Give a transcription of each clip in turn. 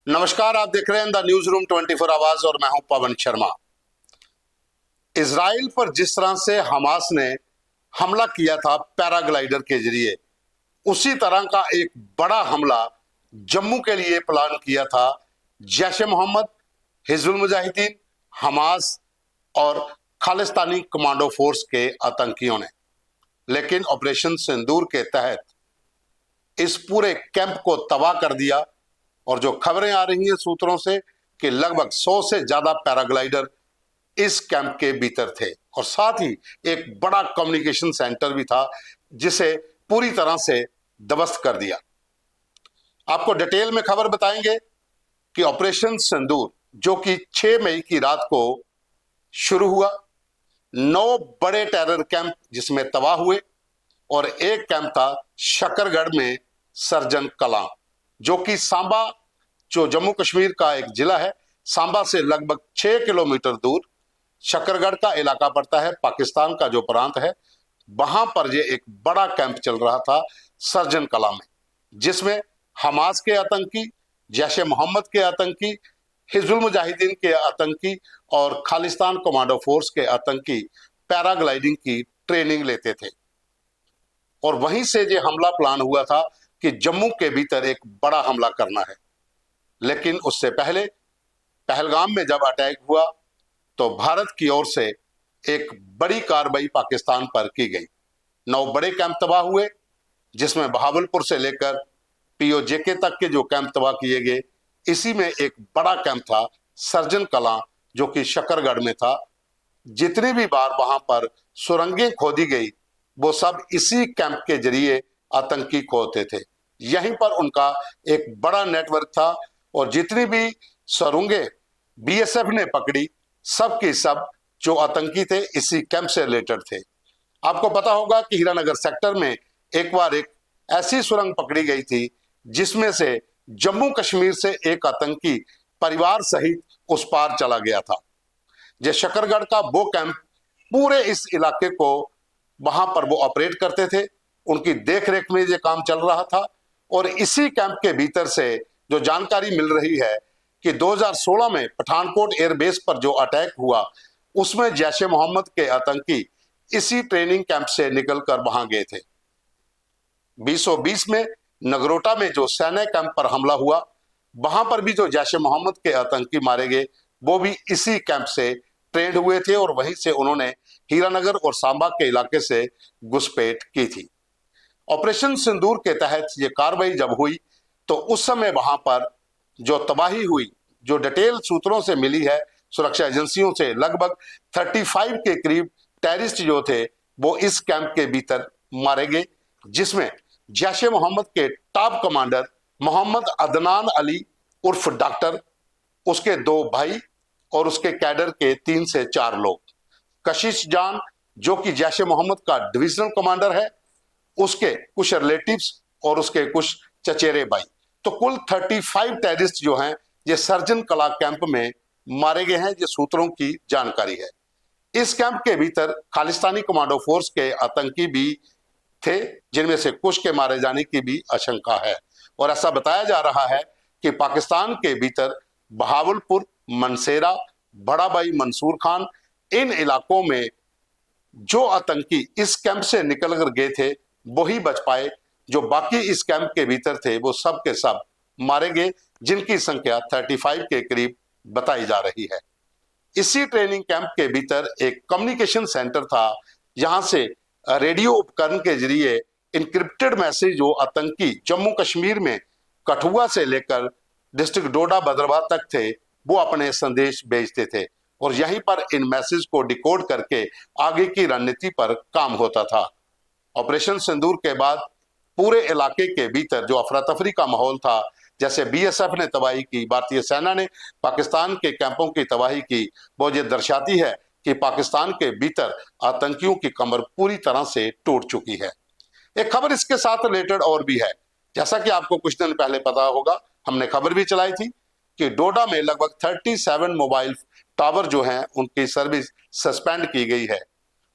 नमस्कार, आप देख रहे हैं द न्यूज रूम 24 आवाज और मैं हूं पवन शर्मा। इजराइल पर जिस तरह से हमास ने हमला किया था पैराग्लाइडर के जरिए, उसी तरह का एक बड़ा हमला जम्मू के लिए प्लान किया था जैश ए मोहम्मद, हिजबुल मुजाहिदीन, हमास और खालिस्तानी कमांडो फोर्स के आतंकियों ने। लेकिन ऑपरेशन सिंदूर के तहत इस पूरे कैंप को तबाह कर दिया और जो खबरें आ रही हैं सूत्रों से कि लगभग 100 से ज्यादा पैराग्लाइडर इस कैंप के भीतर थे और साथ ही एक बड़ा कम्युनिकेशन सेंटर भी था जिसे पूरी तरह से ध्वस्त कर दिया। आपको डिटेल में खबर बताएंगे कि ऑपरेशन सिंदूर जो कि 6 मई की रात को शुरू हुआ, 9 बड़े टेरर कैंप जिसमें तबाह हुए और एक कैंप था शकरगढ़ में सर्जन कलां, जो कि सांबा, जो जम्मू कश्मीर का एक जिला है, सांबा से लगभग 6 किलोमीटर दूर शकरगढ़ का इलाका पड़ता है, पाकिस्तान का जो प्रांत है, वहां पर ये एक बड़ा कैंप चल रहा था सर्जन कलां में, जिसमें हमास के आतंकी, जैश ए मोहम्मद के आतंकी, हिजबुल मुजाहिदीन के आतंकी और खालिस्तान कमांडो फोर्स के आतंकी पैराग्लाइडिंग की ट्रेनिंग लेते थे। और वहीं से ये हमला प्लान हुआ था कि जम्मू के भीतर एक बड़ा हमला करना है। लेकिन उससे पहले पहलगाम में जब अटैक हुआ तो भारत की ओर से एक बड़ी कार्रवाई पाकिस्तान पर की गई। 9 बड़े कैंप तबाह हुए, जिसमें बहावलपुर से लेकर पीओजेके तक के जो कैंप तबाह किए गए। इसी में एक बड़ा कैंप था सर्जन कलां, जो कि शकरगढ़ में था। जितनी भी बार वहां पर सुरंगें खोदी गई, वो सब इसी कैंप के जरिए आतंकी खोदते थे। यहीं पर उनका एक बड़ा नेटवर्क था और जितनी भी सुरंगें बीएसएफ ने पकड़ी, सब की सब जो आतंकी थे इसी कैंप से रिलेटेड थे। आपको पता होगा कि हीरानगर सेक्टर में एक बार एक ऐसी सुरंग पकड़ी गई थी जिसमें से जम्मू कश्मीर से एक आतंकी परिवार सहित उस पार चला गया था। ये शकरगढ़ का वो कैंप पूरे इस इलाके को वहां पर वो ऑपरेट करते थे, उनकी देखरेख में ये काम चल रहा था। और इसी कैंप के भीतर से जो जानकारी मिल रही है कि 2016 में पठानकोट एयरबेस पर जो अटैक हुआ, उसमें जैश ए मोहम्मद के आतंकी इसी ट्रेनिंग कैंप से निकलकर वहां गए थे। 2020 में नगरोटा में जो सैन्य कैंप पर हमला हुआ, वहां पर भी जो जैश ए मोहम्मद के आतंकी मारे गए, वो भी इसी कैंप से ट्रेंड हुए थे और वहीं से उन्होंने हीरानगर और सांबा के इलाके से घुसपैठ की थी। ऑपरेशन सिंदूर के तहत ये कार्रवाई जब हुई तो उस समय वहां पर जो तबाही हुई, जो डिटेल सूत्रों से मिली है सुरक्षा एजेंसियों से, लगभग 35 के करीब टेररिस्ट जो थे वो इस कैंप के भीतर मारे गए, जिसमें जैश ए मोहम्मद के टॉप कमांडर मोहम्मद अदनान अली उर्फ डॉक्टर, उसके 2 भाई और उसके कैडर के 3 से 4 लोग, कशिश जान जो कि जैश ए मोहम्मद का डिविजनल कमांडर है, उसके कुछ रिलेटिव्स और उसके कुछ चचेरे भाई। तो कुल 35 टेररिस्ट जो हैं ये सर्जन कला कैंप में मारे गए हैं, ये सूत्रों की जानकारी है। इस कैंप के भीतर खालिस्तानी कमांडो फोर्स के आतंकी भी थे, जिनमें से कुछ के मारे जाने की भी आशंका है। और ऐसा बताया जा रहा है कि पाकिस्तान के भीतर बहावलपुर, मनसेरा, बड़ा भाई मंसूर खान, इन इलाकों में जो आतंकी इस कैंप से निकल कर गए थे वही बच पाए। जो बाकी इस कैंप के भीतर थे वो सब के सब मारे गए, जिनकी संख्या 35 के करीब बताई जा रही है। इसी ट्रेनिंग कैंप के भीतर एक कम्युनिकेशन सेंटर था, यहां से रेडियो उपकरण के जरिए इंक्रिप्टेड मैसेज जो आतंकी जम्मू कश्मीर में कठुआ से लेकर डिस्ट्रिक्ट डोडा भद्रवाह तक थे, वो अपने संदेश भेजते थे और यहीं पर इन मैसेज को डिकोड करके आगे की रणनीति पर काम होता था। ऑपरेशन सिंदूर के बाद पूरे इलाके के भीतर जो अफरा तफरी का माहौल था, जैसे बीएसएफ ने तबाही की, भारतीय सेना ने पाकिस्तान के कैंपों की तबाही की, वो ये दर्शाती है कि पाकिस्तान के भीतर आतंकियों की कमर पूरी तरह से टूट चुकी है। एक खबर इसके साथ रिलेटेड और भी है, जैसा कि आपको कुछ दिन पहले पता होगा, हमने खबर भी चलाई थी कि डोडा में लगभग 37 मोबाइल टावर जो हैं उनकी सर्विस सस्पेंड की गई है।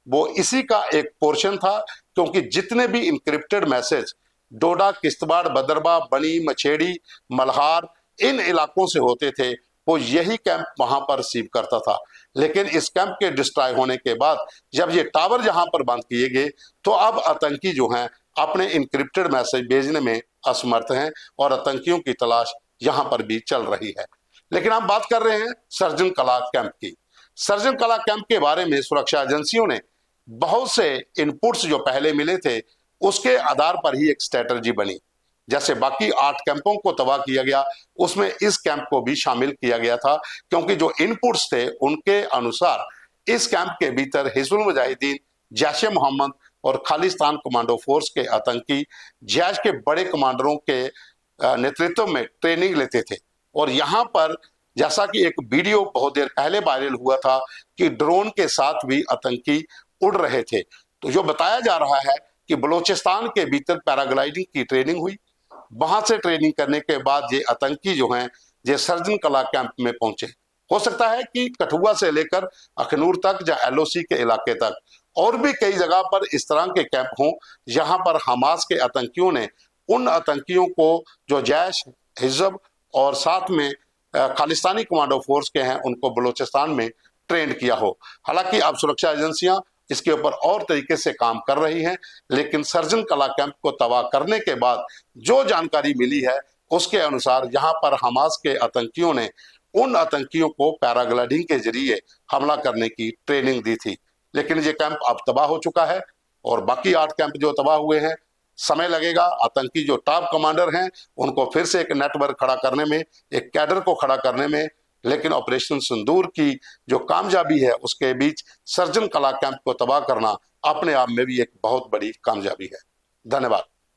वो इसी का एक पोर्शन था, क्योंकि जितने भी इंक्रिप्टेड मैसेज डोडा, किश्तवाड़, भद्रवाह, बनी, मछेड़ी, मल्हार इन इलाकों से होते थे वो यही कैंप वहां पर रिसीव करता था। लेकिन इस कैंप के डिस्ट्रॉय होने के बाद जब ये टावर जहां पर बंद किए गए तो अब आतंकी जो हैं अपने इनक्रिप्टेड मैसेज भेजने में असमर्थ हैं और आतंकियों की तलाश यहां पर भी चल रही है। लेकिन हम बात कर रहे हैं सर्जन कला कैंप की। सर्जन कला कैंप के बारे में सुरक्षा एजेंसियों ने बहुत से इनपुट्स जो पहले मिले थे उसके आधार पर ही एक स्ट्रेटजी बनी। जैसे बाकी 8 कैंपों को तबाह किया गया उसमें इस कैंप को भी शामिल किया गया था, क्योंकि जो इनपुट्स थे उनके अनुसार इस कैंप के भीतर हिजबुल मुजाहिदीन, जैश ए मोहम्मद और खालिस्तान कमांडो फोर्स के आतंकी जैश के बड़े कमांडरों के नेतृत्व में ट्रेनिंग लेते थे। और यहाँ पर जैसा कि एक वीडियो बहुत देर पहले वायरल हुआ था कि ड्रोन के साथ भी आतंकी उड़ रहे थे। तो जो बताया जा रहा है कि बलूचिस्तान के भीतर पैराग्लाइडिंग की ट्रेनिंग हुई, वहां से ट्रेनिंग करने के बाद ये आतंकी जो हैं ये सर्जन कला कैंप में पहुंचे। हो सकता है कि कठुआ से लेकर अखनूर तक या एलओसी के इलाके तक और भी कई जगह पर इस तरह के कैंप हों जहां पर हमास के आतंकियों ने उन आतंकियों को जो जैश, हिजब और साथ में खालिस्तानी कमांडो फोर्स के हैं उनको बलूचिस्तान में ट्रेन किया हो। हालांकि अब सुरक्षा एजेंसियां इसके ऊपर और तरीके से काम कर रही हैं, लेकिन सर्जन कला कैंप को तबाह करने के बाद जो जानकारी मिली है उसके अनुसार यहाँ पर हमास के आतंकियों ने उन आतंकियों को पैराग्लाइडिंग के जरिए हमला करने की ट्रेनिंग दी थी। लेकिन ये कैंप अब तबाह हो चुका है और बाकी 8 कैंप जो तबाह हुए हैं समय लगेगा। आतंकी जो टॉप कमांडर हैं उनको फिर से एक नेटवर्क खड़ा करने में, एक कैडर को खड़ा करने में, लेकिन ऑपरेशन सिंदूर की जो कामयाबी है उसके बीच सर्जन कला कैंप को तबाह करना अपने आप में भी एक बहुत बड़ी कामयाबी है। धन्यवाद।